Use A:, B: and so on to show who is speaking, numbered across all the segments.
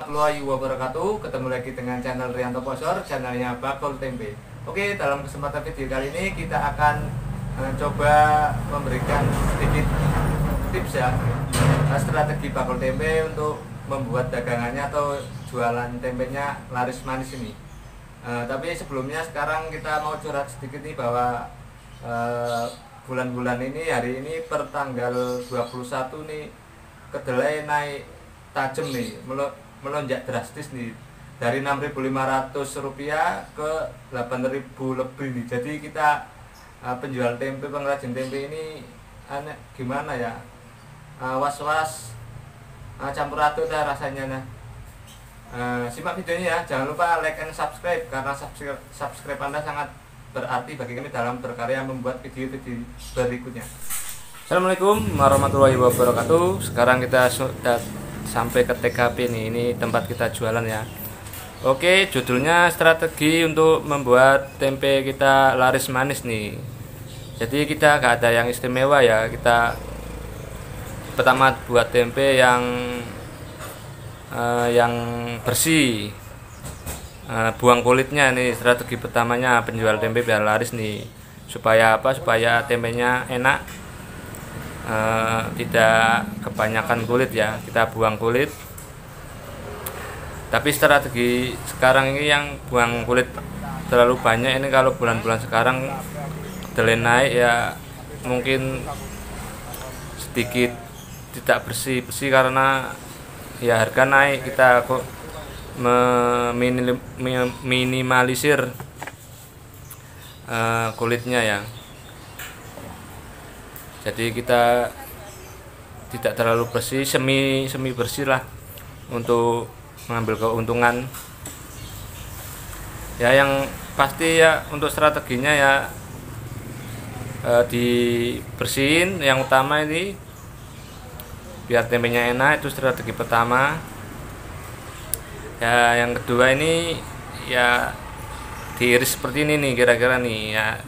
A: warahmatullahi wabarakatuh. Ketemu lagi dengan channel Rianto Posor, channelnya Bakul Tempe. Oke, dalam kesempatan video kali ini kita akan coba memberikan sedikit tips ya, strategi bakul tempe untuk membuat dagangannya atau jualan tempenya laris manis ini. Tapi sebelumnya sekarang kita mau curhat sedikit nih bahwa bulan-bulan ini, hari ini per tanggal 21 nih, kedelai naik tajam nih, melonjak drastis nih, dari Rp6.500 ke Rp8.000 lebih nih. Jadi kita penjual tempe, pengrajin tempe ini gimana ya, was-was, campur aduk dah rasanya. Nah, simak videonya ya, jangan lupa like and subscribe, karena subscribe Anda sangat berarti bagi kami dalam berkarya membuat video-video berikutnya. Assalamualaikum warahmatullahi wabarakatuh. Sekarang kita sudah sampai ke TKP nih, ini tempat kita jualan ya. Oke, judulnya strategi untuk membuat tempe kita laris manis nih. Jadi kita gak ada yang istimewa ya. Kita pertama buat tempe yang bersih, buang kulitnya nih. Strategi pertamanya penjual tempe biar laris nih. Supaya apa? Supaya tempenya enak, tidak kebanyakan kulit ya, kita buang kulit. Tapi strategi sekarang ini yang buang kulit terlalu banyak ini, kalau bulan-bulan sekarang kedelai naik ya, mungkin sedikit tidak bersih karena ya harga naik. Kita kok meminimalisir kulitnya ya. Jadi kita tidak terlalu bersih, semi bersih lah, untuk mengambil keuntungan. Ya yang pasti ya, untuk strateginya ya dibersihin yang utama ini biar tempenya enak, itu strategi pertama. Ya yang kedua ini ya diiris seperti ini nih, kira-kira nih ya,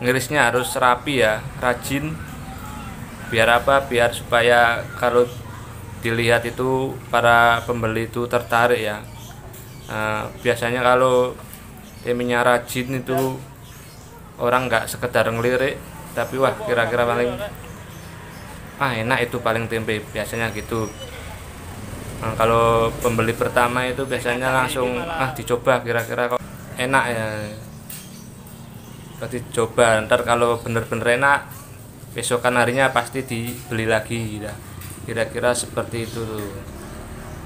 A: ngirisnya harus rapi ya, rajin. Biar apa? Biar supaya kalau dilihat itu para pembeli itu tertarik ya. Biasanya kalau tempenya rajin itu orang nggak sekedar ngelirik, tapi wah kira-kira paling enak itu paling tempe, biasanya gitu. Kalau pembeli pertama itu biasanya langsung dicoba, kira-kira kok enak ya, berarti coba. Ntar kalau bener-bener enak, besokan harinya pasti dibeli lagi ya. Kira-kira seperti itu tuh.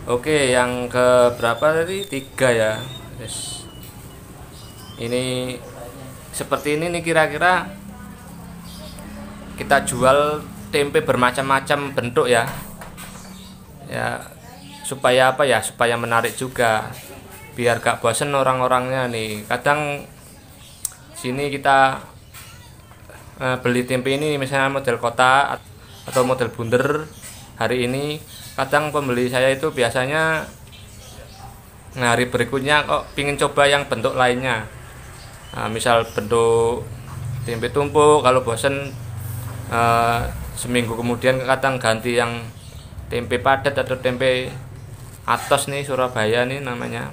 A: Oke, yang ke berapa tadi? 3 ya. Yes. Ini seperti ini nih, kira-kira kita jual tempe bermacam-macam bentuk ya. Ya supaya apa ya? Supaya menarik juga, biar gak bosen orang-orangnya nih. Kadang sini kita beli tempe ini misalnya model kotak atau model bunder. Hari ini kadang pembeli saya itu biasanya hari berikutnya kok pingin coba yang bentuk lainnya. Misal bentuk tempe tumpuk, kalau bosen seminggu kemudian kadang ganti yang tempe padat atau tempe atos nih, Surabaya nih namanya.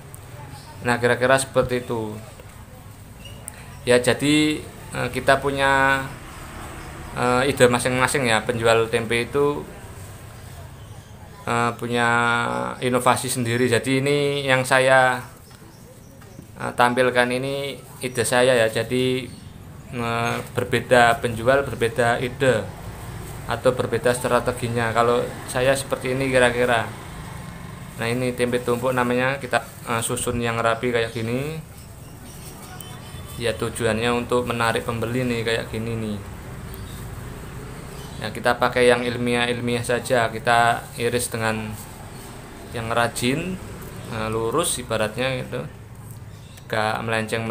A: Nah kira-kira seperti itu ya. Jadi kita punya ide masing-masing ya, penjual tempe itu punya inovasi sendiri. Jadi ini yang saya tampilkan ini ide saya ya. Jadi berbeda penjual, berbeda ide atau berbeda strateginya. Kalau saya seperti ini kira-kira. Nah ini tempe tumpuk namanya, kita susun yang rapi kayak gini ya, tujuannya untuk menarik pembeli nih, kayak gini nih ya. Kita pakai yang ilmiah saja, kita iris dengan yang rajin, lurus ibaratnya gitu, gak melenceng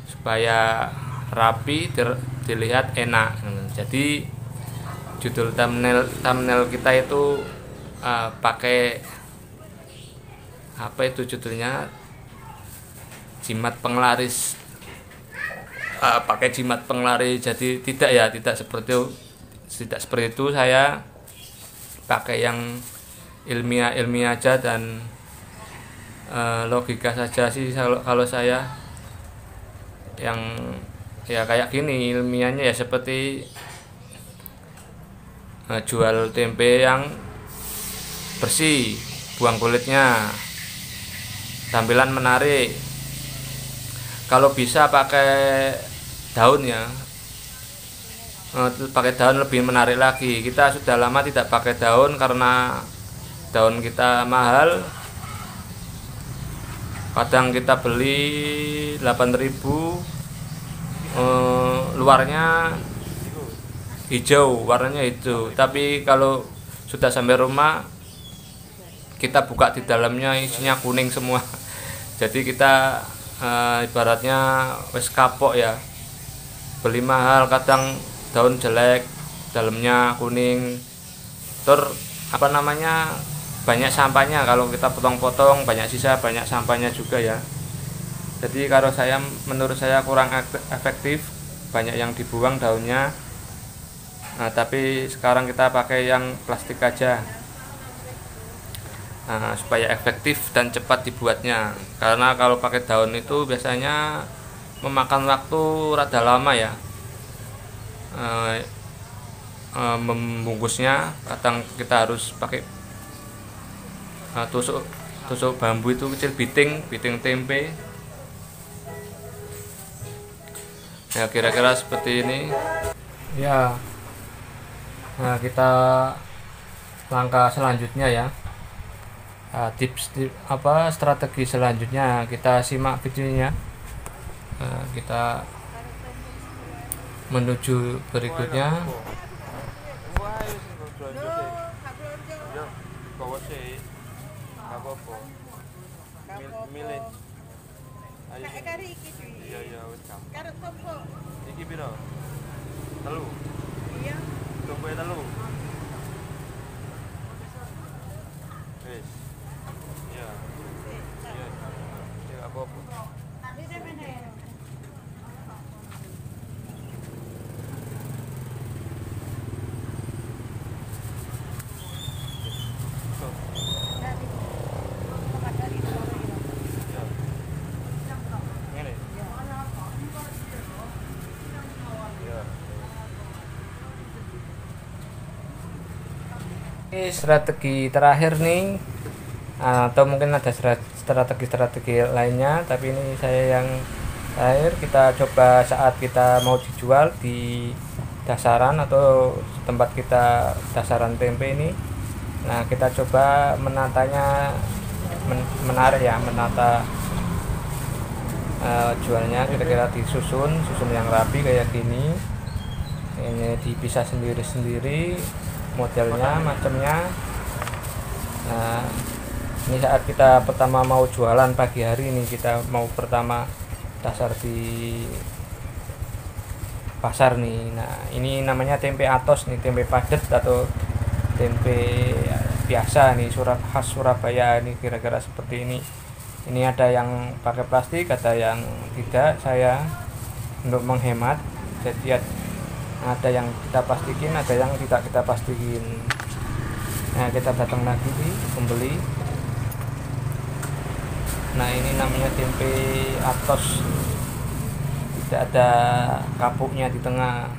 A: supaya rapi, dilihat enak. Jadi judul thumbnail kita itu pakai apa itu judulnya, jimat penglaris. Pakai jimat penglaris. Jadi tidak seperti itu. Saya pakai yang ilmiah aja dan logika saja sih kalau saya yang ya kayak gini. Ilmiahnya ya seperti jual tempe yang bersih, buang kulitnya, tampilan menarik. Kalau bisa pakai daun ya, pakai daun lebih menarik lagi. Kita sudah lama tidak pakai daun karena daun kita mahal. Kadang kita beli 8.000, luarnya hijau, warnanya hijau, tapi kalau sudah sampai rumah kita buka di dalamnya isinya kuning semua. Jadi kita ibaratnya wes kapok ya, beli mahal kadang daun jelek, dalamnya kuning, banyak sampahnya. Kalau kita potong-potong banyak sisa, banyak sampahnya juga ya. Jadi menurut saya kurang efektif, banyak yang dibuang daunnya. Nah, tapi sekarang kita pakai yang plastik aja, supaya efektif dan cepat dibuatnya. Karena kalau pakai daun itu biasanya memakan waktu rada lama ya, membungkusnya. Kadang kita harus pakai tusuk bambu itu kecil, biting tempe ya, kira-kira seperti ini ya. Nah, kita langkah selanjutnya ya, strategi selanjutnya kita simak videonya. Kita menuju berikutnya.
B: Milih. Ayo. Iya, wis kam. Iki piro? Telu. Iya. Coba telu. Wis. Iya. Iya. Ya apa-apa.
A: Strategi terakhir nih, atau mungkin ada strategi lainnya, tapi ini saya yang terakhir. Kita coba saat kita mau dijual di dasaran atau tempat kita dasaran tempe ini. Nah, kita coba menatanya menarik ya, menata jualnya kira-kira disusun yang rapi kayak gini. Ini dipisah sendiri-sendiri modelnya, macamnya. Nah, ini saat kita pertama mau jualan pagi hari ini, kita mau pertama dasar di pasar nih. Nah, ini namanya tempe atos nih, tempe padet atau tempe biasa nih, khas Surabaya nih, kira-kira seperti ini. Ini ada yang pakai plastik, ada yang tidak. Saya untuk menghemat, jadi ada yang kita plastikin, ada yang tidak kita plastikin. Nah, kita datang lagi di pembeli. Nah, ini namanya tempe atos, tidak ada kapuknya di tengah.